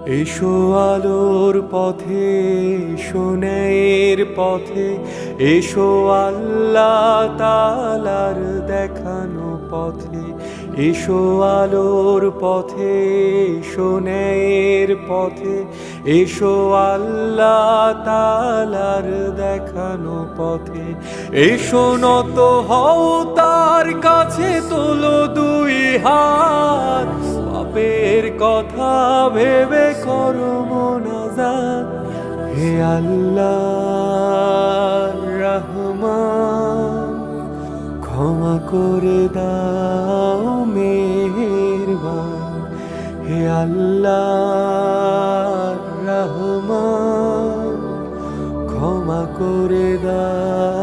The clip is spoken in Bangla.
এসো আলোর পথে, এসো ন্যায়ের পথে, এসো আল্লাহ তাআলার দেখানো পথে। এসো আলোর পথে, এসো ন্যায়ের পথে, এসো আল্লাহ তাআলার দেখানো পথে। এসো নত হও তার কাছে, তোলো দুই হাত, পাপের কথা ভেবে করো মোনাজাত। হে আল্লাহ রহমান, ক্ষমা করে দাও মেহেরবান। হে আল্লাহ রহমান, ক্ষমা করে দাও